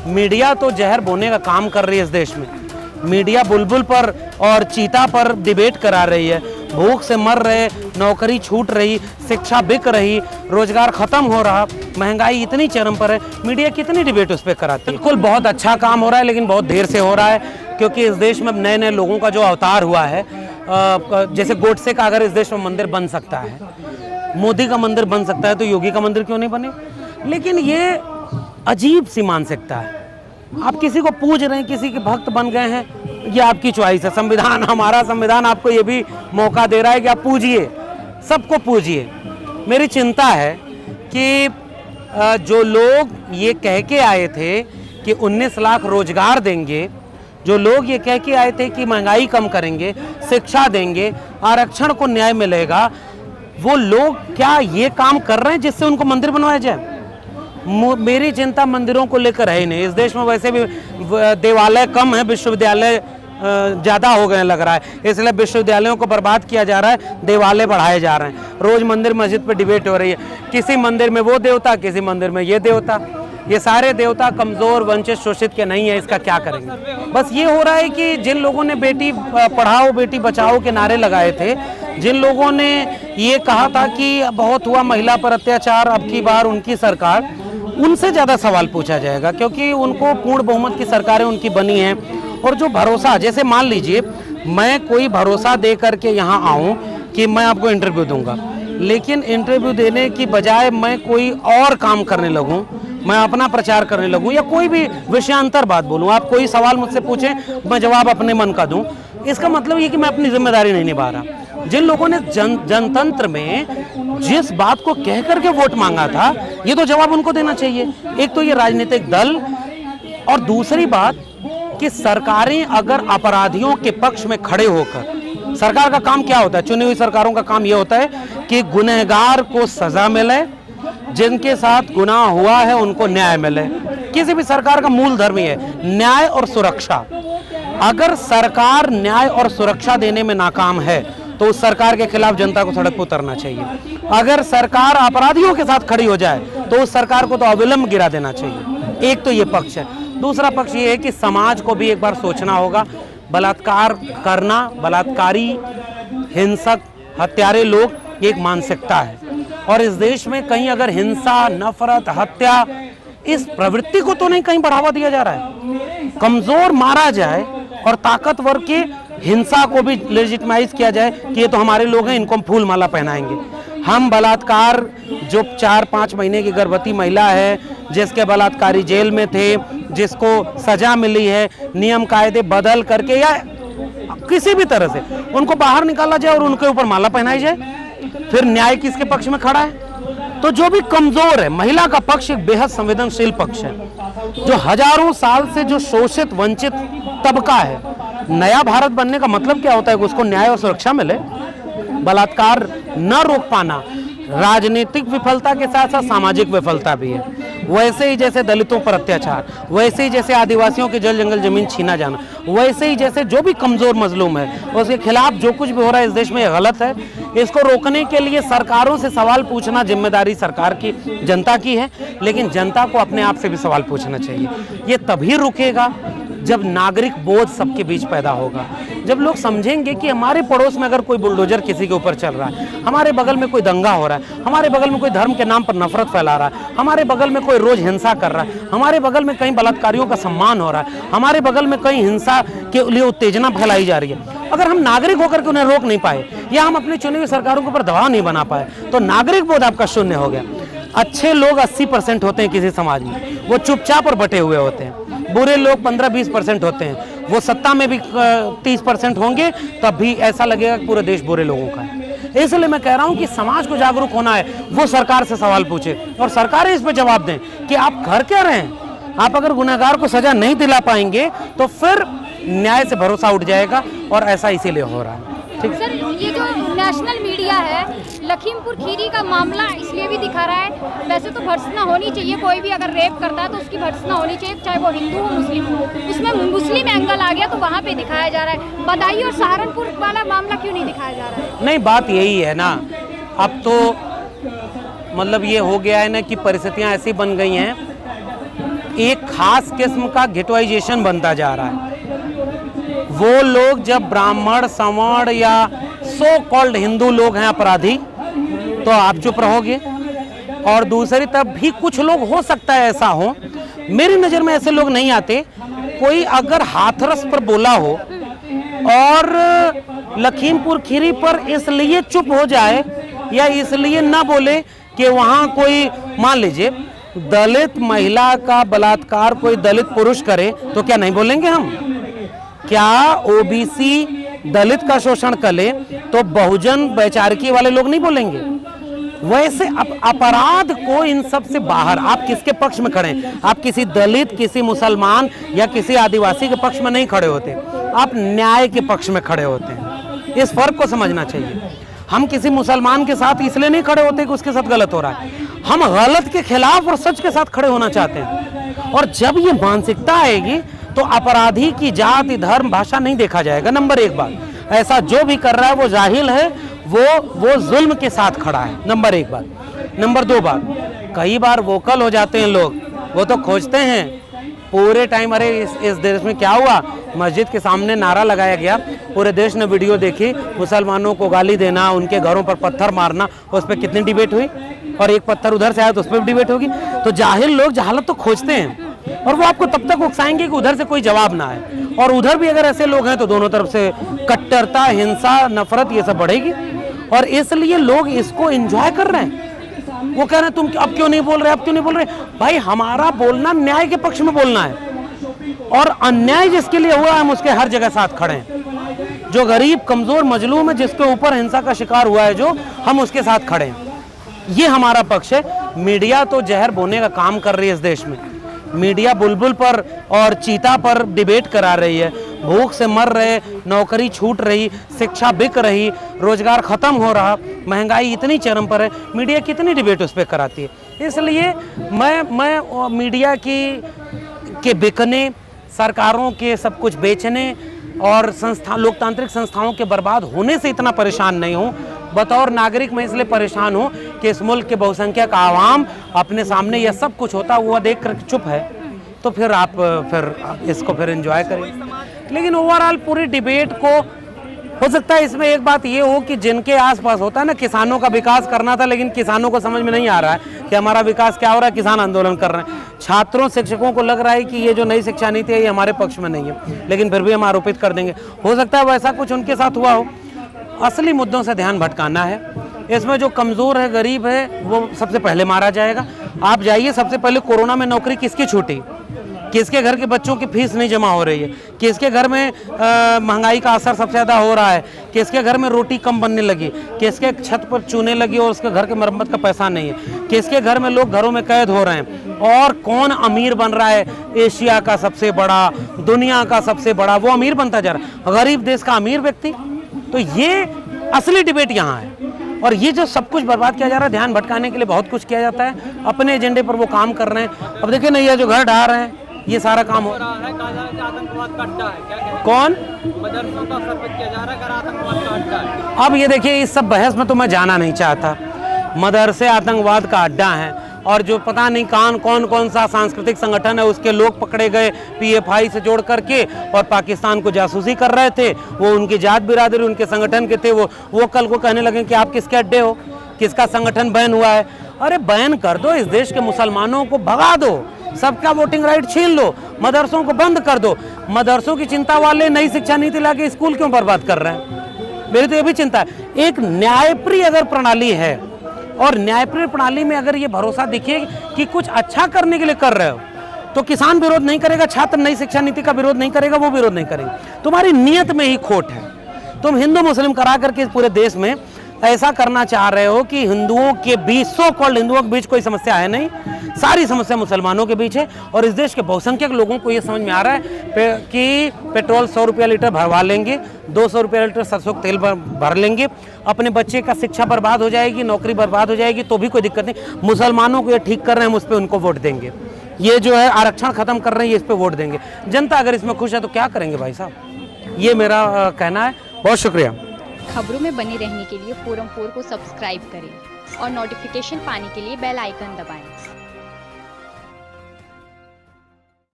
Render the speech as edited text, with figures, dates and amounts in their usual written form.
Media तो जहर बोने का काम कर रही है इस देश में। मीडिया बुलबुल पर और चीता पर डिबेट करा रही है। भूख से मर रहे, नौकरी छूट रही, शिक्षा बिक रही, रोजगार खत्म हो रहा, महंगाई इतनी चरम पर है, मीडिया कितनी डिबेट उस पर कराती है। बिल्कुल बहुत अच्छा काम हो रहा है, लेकिन बहुत देर से हो रहा है, क्योंकि इस देश में नए नए लोगों का जो अवतार हुआ है, जैसे गोडसे का अगर इस देश में मंदिर बन सकता है, मोदी का मंदिर बन सकता है, तो योगी का मंदिर क्यों नहीं बने। लेकिन ये अजीब सी मानसिकता है। आप किसी को पूज रहे हैं, किसी के भक्त बन गए हैं, ये आपकी चॉइस है। संविधान, हमारा संविधान आपको ये भी मौका दे रहा है कि आप पूजिए, सबको पूजिए। मेरी चिंता है कि जो लोग ये कह के आए थे कि 19 लाख रोजगार देंगे, जो लोग ये कह के आए थे कि महंगाई कम करेंगे, शिक्षा देंगे, आरक्षण को न्याय मिलेगा, वो लोग क्या ये काम कर रहे हैं जिससे उनको मंदिर बनवाया जाए। मेरी चिंता मंदिरों को लेकर है ही नहीं। इस देश में वैसे भी देवालय कम है, विश्वविद्यालय ज़्यादा हो गए लग रहा है, इसलिए विश्वविद्यालयों को बर्बाद किया जा रहा है, देवालय बढ़ाए जा रहे हैं। रोज़ मंदिर मस्जिद पे डिबेट हो रही है, किसी मंदिर में वो देवता, किसी मंदिर में ये देवता। ये सारे देवता कमज़ोर, वंचित, शोषित के नहीं है, इसका क्या करेंगे। बस ये हो रहा है कि जिन लोगों ने बेटी पढ़ाओ बेटी बचाओ के नारे लगाए थे, जिन लोगों ने ये कहा था कि बहुत हुआ महिला पर अत्याचार, अब की बार उनकी सरकार, उनसे ज़्यादा सवाल पूछा जाएगा, क्योंकि उनको पूर्ण बहुमत की सरकारें उनकी बनी हैं। और जो भरोसा, जैसे मान लीजिए मैं कोई भरोसा दे करके यहाँ आऊँ कि मैं आपको इंटरव्यू दूंगा, लेकिन इंटरव्यू देने की बजाय मैं कोई और काम करने लगूँ, मैं अपना प्रचार करने लगूँ या कोई भी विषयांतर बात बोलूँ, आप कोई सवाल मुझसे पूछें, मैं जवाब अपने मन का दूँ, इसका मतलब ये कि मैं अपनी जिम्मेदारी नहीं निभा रहा। जिन लोगों ने जनतंत्र में जिस बात को कह करके वोट मांगा था, ये तो जवाब उनको देना चाहिए। एक तो ये राजनीतिक दल, और दूसरी बात कि सरकारें अगर अपराधियों के पक्ष में खड़े होकर, सरकार का काम क्या होता है, चुनी हुई सरकारों का काम ये होता है कि गुनहगार को सजा मिले, जिनके साथ गुनाह हुआ है उनको न्याय मिले। किसी भी सरकार का मूल धर्म है न्याय और सुरक्षा। अगर सरकार न्याय और सुरक्षा देने में नाकाम है तो उस सरकार के खिलाफ जनता को सड़क पर उतरना चाहिए। अगर सरकार अपराधियों के साथ खड़ी हो जाए तो उस सरकार को तो अविलंब गिरा देना चाहिए। एक तो ये पक्ष है। दूसरा पक्ष ये है कि समाज को भी एक बार सोचना होगा। बलात्कार करना, बलात्कारी, हिंसक, हत्यारे लोग, ये एक मानसिकता है, और इस देश में कहीं अगर हिंसा, नफरत, हत्या, इस प्रवृत्ति को तो नहीं कहीं बढ़ावा दिया जा रहा है। कमजोर मारा जाए और ताकतवर के हिंसा को भी लेजिटिमाइज किया जाए कि ये तो हमारे लोग हैं, इनको हम फूल माला पहनाएंगे। हम बलात्कार, जो 4-5 महीने की गर्भवती महिला है, जिसके बलात्कारी जेल में थे, जिसको सजा मिली है, नियम कायदे बदल करके या किसी भी तरह से उनको बाहर निकाला जाए और उनके ऊपर माला पहनाई जाए, फिर न्याय किसके पक्ष में खड़ा है। तो जो भी कमजोर है, महिला का पक्ष एक बेहद संवेदनशील पक्ष है, जो हजारों साल से जो शोषित वंचित तबका है। नया भारत बनने का मतलब क्या होता है कि उसको न्याय और सुरक्षा मिले। बलात्कार न रोक पाना राजनीतिक विफलता के साथ साथ सामाजिक विफलता भी है। वैसे ही जैसे दलितों पर अत्याचार, वैसे ही जैसे आदिवासियों के जल जंगल जमीन छीना जाना, वैसे ही जैसे जो भी कमजोर मजलूम है उसके खिलाफ जो कुछ भी हो रहा है इस देश में, ये गलत है। इसको रोकने के लिए सरकारों से सवाल पूछना जिम्मेदारी सरकार की, जनता की है, लेकिन जनता को अपने आप से भी सवाल पूछना चाहिए। ये तभी रुकेगा जब नागरिक बोध सबके बीच पैदा होगा, जब लोग समझेंगे कि हमारे पड़ोस में अगर कोई बुलडोजर किसी के ऊपर चल रहा है, हमारे बगल में कोई दंगा हो रहा है, हमारे बगल में कोई धर्म के नाम पर नफरत फैला रहा है, हमारे बगल में कोई रोज हिंसा कर रहा है, हमारे बगल में कहीं बलात्कारियों का सम्मान हो रहा है, हमारे बगल में कहीं हिंसा के लिए उत्तेजना फैलाई जा रही है, अगर हम नागरिक होकर के उन्हें रोक नहीं पाए या हम अपनी चुनी हुई सरकारों के ऊपर दबाव नहीं बना पाए, तो नागरिक बोध आपका शून्य हो गया। अच्छे लोग 80% होते हैं किसी समाज में, वो चुपचाप और बटे हुए होते हैं। बुरे लोग 15-20% होते हैं, वो सत्ता में भी 30% होंगे, तब भी ऐसा लगेगा कि पूरा देश बुरे लोगों का है। इसलिए मैं कह रहा हूं कि समाज को जागरूक होना है, वो सरकार से सवाल पूछे और सरकारें इस पर जवाब दें कि आप कर क्या रहे हैं। आप अगर गुनहगार को सजा नहीं दिला पाएंगे तो फिर न्याय से भरोसा उठ जाएगा, और ऐसा इसीलिए हो रहा है। ठीक सर, ये जो नेशनल मीडिया है लखीमपुर खीरी का मामला इसलिए भी दिखा रहा है, वैसे तो भर्त्सना होनी चाहिए, कोई भी अगर रेप करता है तो उसकी भर्त्सना होनी चाहिए, चाहे वो हिंदू हो मुस्लिम हो। उसमें मुस्लिम एंगल आ गया तो वहाँ पे दिखाया जा रहा है। बदायूं और सहारनपुर वाला मामला क्यों नहीं दिखाया जा रहा है? नहीं, बात यही है ना, अब तो मतलब ये हो गया है ना कि परिस्थितियाँ ऐसी बन गई हैं, एक खास किस्म का गेटवाइजेशन बनता जा रहा है। वो लोग जब ब्राह्मण सवर्ण या सो कॉल्ड हिंदू लोग हैं अपराधी तो आप चुप रहोगे, और दूसरी तरफ भी कुछ लोग हो सकता है ऐसा हो, मेरी नज़र में ऐसे लोग नहीं आते। कोई अगर हाथरस पर बोला हो और लखीमपुर खीरी पर इसलिए चुप हो जाए या इसलिए ना बोले कि वहाँ कोई, मान लीजिए दलित महिला का बलात्कार कोई दलित पुरुष करे तो क्या नहीं बोलेंगे हम? क्या ओबीसी दलित का शोषण करे तो बहुजन वैचारिकी वाले लोग नहीं बोलेंगे? वैसे अपराध को इन सब से बाहर आप किसके पक्ष में खड़े हैं? आप किसी दलित, किसी मुसलमान या किसी आदिवासी के पक्ष में नहीं खड़े होते, आप न्याय के पक्ष में खड़े होते हैं। इस फर्क को समझना चाहिए। हम किसी मुसलमान के साथ इसलिए नहीं खड़े होते कि उसके साथ गलत हो रहा है, हम गलत के खिलाफ और सच के साथ खड़े होना चाहते हैं। और जब ये मानसिकता आएगी तो अपराधी की जाति, धर्म, भाषा नहीं देखा जाएगा। नंबर एक बात, ऐसा जो भी कर रहा है वो जाहिल है, वो जुल्म के साथ खड़ा है, नंबर एक बात। नंबर दो बात, कई बार वोकल हो जाते हैं लोग, वो तो खोजते हैं पूरे टाइम। अरे इस देश में क्या हुआ, मस्जिद के सामने नारा लगाया गया, पूरे देश ने वीडियो देखी, मुसलमानों को गाली देना, उनके घरों पर पत्थर मारना, उस पर कितनी डिबेट हुई, और एक पत्थर उधर से आया तो उस पर भी डिबेट होगी। तो जाहिल लोग जहालत तो खोजते हैं, और वो आपको तब तक उकसाएंगे कि उधर से कोई जवाब ना आए, और उधर भी अगर ऐसे लोग हैं तो दोनों तरफ से कट्टरता, हिंसा, नफरत ये सब बढ़ेगी। और इसलिए लोग इसको एंजॉय कर रहे हैं। वो कह रहे हैं तुम अब क्यों नहीं बोल रहे, अब क्यों नहीं बोल रहे? भाई हमारा बोलना न्याय के पक्ष में बोलना है, और अन्याय जिसके लिए हुआ हम उसके हर जगह साथ खड़े हैं। जो गरीब, कमजोर, मजलूम है, जिसके ऊपर हिंसा का शिकार हुआ है जो, हम उसके साथ खड़े हैं। ये हमारा पक्ष है। मीडिया तो जहर बोने का काम कर रही है इस देश में। मीडिया बुलबुल पर और चीता पर डिबेट करा रही है। भूख से मर रहे, नौकरी छूट रही, शिक्षा बिक रही, रोजगार खत्म हो रहा, महंगाई इतनी चरम पर है, मीडिया कितनी डिबेट उस पर कराती है। इसलिए मैं मीडिया के बिकने, सरकारों के सब कुछ बेचने और लोकतांत्रिक संस्थाओं के बर्बाद होने से इतना परेशान नहीं हूँ। बतौर नागरिक मैं इसलिए परेशान हूँ कि इस मुल्क के बहुसंख्यक आवाम अपने सामने यह सब कुछ होता हुआ देख कर चुप है, तो फिर आप इसको फिर एंजॉय करें। लेकिन ओवरऑल पूरी डिबेट को हो सकता है इसमें एक बात ये हो कि जिनके आसपास होता है ना, किसानों का विकास करना था, लेकिन किसानों को समझ में नहीं आ रहा है कि हमारा विकास क्या हो रहा है, किसान आंदोलन कर रहे हैं। छात्रों, शिक्षकों को लग रहा है कि ये जो नई शिक्षा नीति है ये हमारे पक्ष में नहीं है, लेकिन फिर भी हम आरोपित कर देंगे। हो सकता है वैसा कुछ उनके साथ हुआ हो। असली मुद्दों से ध्यान भटकाना है। इसमें जो कमज़ोर है, गरीब है, वो सबसे पहले मारा जाएगा। आप जाइए, सबसे पहले कोरोना में नौकरी किसकी छूटी? किसके घर के बच्चों की फीस नहीं जमा हो रही है? किसके घर में महंगाई का असर सबसे ज़्यादा हो रहा है? किसके घर में रोटी कम बनने लगी? किसके छत पर चूने लगी और उसके घर के मरम्मत का पैसा नहीं है? किसके घर में लोग घरों में कैद हो रहे हैं? और कौन अमीर बन रहा है? एशिया का सबसे बड़ा, दुनिया का सबसे बड़ा, वो अमीर बनता जा रहा है, गरीब देश का अमीर व्यक्ति। तो ये असली डिबेट यहाँ है। और ये जो सब कुछ बर्बाद किया जा रहा है, ध्यान भटकाने के लिए बहुत कुछ किया जाता है, अपने एजेंडे पर वो काम कर रहे हैं। अब देखिए ना, ये जो घर ढा रहे हैं, ये सारा काम हो रहा है। आतंकवाद का अड्डा है, क्या कौन मदरसों का सर्वे किया जा रहा है, आतंकवाद का अड्डा है। अब ये देखिए, इस सब बहस में तो मैं जाना नहीं चाहता। मदरसे आतंकवाद का अड्डा है, और जो पता नहीं कौन सा सांस्कृतिक संगठन है उसके लोग पकड़े गए पीएफआई से जोड़ करके और पाकिस्तान को जासूसी कर रहे थे। वो उनकी जात बिरादरी, उनके संगठन के थे। वो कल को कहने लगे कि आप किसके अड्डे हो, किसका संगठन बैन हुआ है। अरे बैन कर दो, इस देश के मुसलमानों को भगा दो, सबका वोटिंग राइट छीन लो, मदरसों को बंद कर दो। मदरसों की चिंता वाले नई शिक्षा नीति लाके स्कूल क्यों बर्बाद कर रहे हैं? मेरी तो ये भी चिंता है। एक न्यायप्रिय अगर प्रणाली है, और न्यायप्रिय प्रणाली में अगर ये भरोसा दिखे कि कुछ अच्छा करने के लिए कर रहे हो, तो किसान विरोध नहीं करेगा, छात्र नई शिक्षा नीति का विरोध नहीं करेगा, वो विरोध नहीं करेंगे। तुम्हारी नीयत में ही खोट है। तुम हिंदू मुस्लिम करा करके इस पूरे देश में ऐसा करना चाह रहे हो कि हिंदुओं के बीच, सो कॉल्ड हिंदुओं के बीच कोई समस्या है नहीं, सारी समस्या मुसलमानों के बीच है। और इस देश के बहुसंख्यक लोगों को ये समझ में आ रहा है कि पेट्रोल 100 रुपया लीटर भरवा लेंगे, 200 रुपया लीटर सरसों का तेल भर लेंगे, अपने बच्चे का शिक्षा बर्बाद हो जाएगी, नौकरी बर्बाद हो जाएगी, तो भी कोई दिक्कत नहीं। मुसलमानों को ये ठीक कर रहे हैं, हम उस पर उनको वोट देंगे। ये जो है आरक्षण खत्म कर रहे हैं, ये इस पर वोट देंगे। जनता अगर इसमें खुश है तो क्या करेंगे भाई साहब? ये मेरा कहना है। बहुत शुक्रिया। खबरों में बने रहने के लिए फोरम 4 को सब्सक्राइब करें और नोटिफिकेशन पाने के लिए बेल आइकन दबाएं।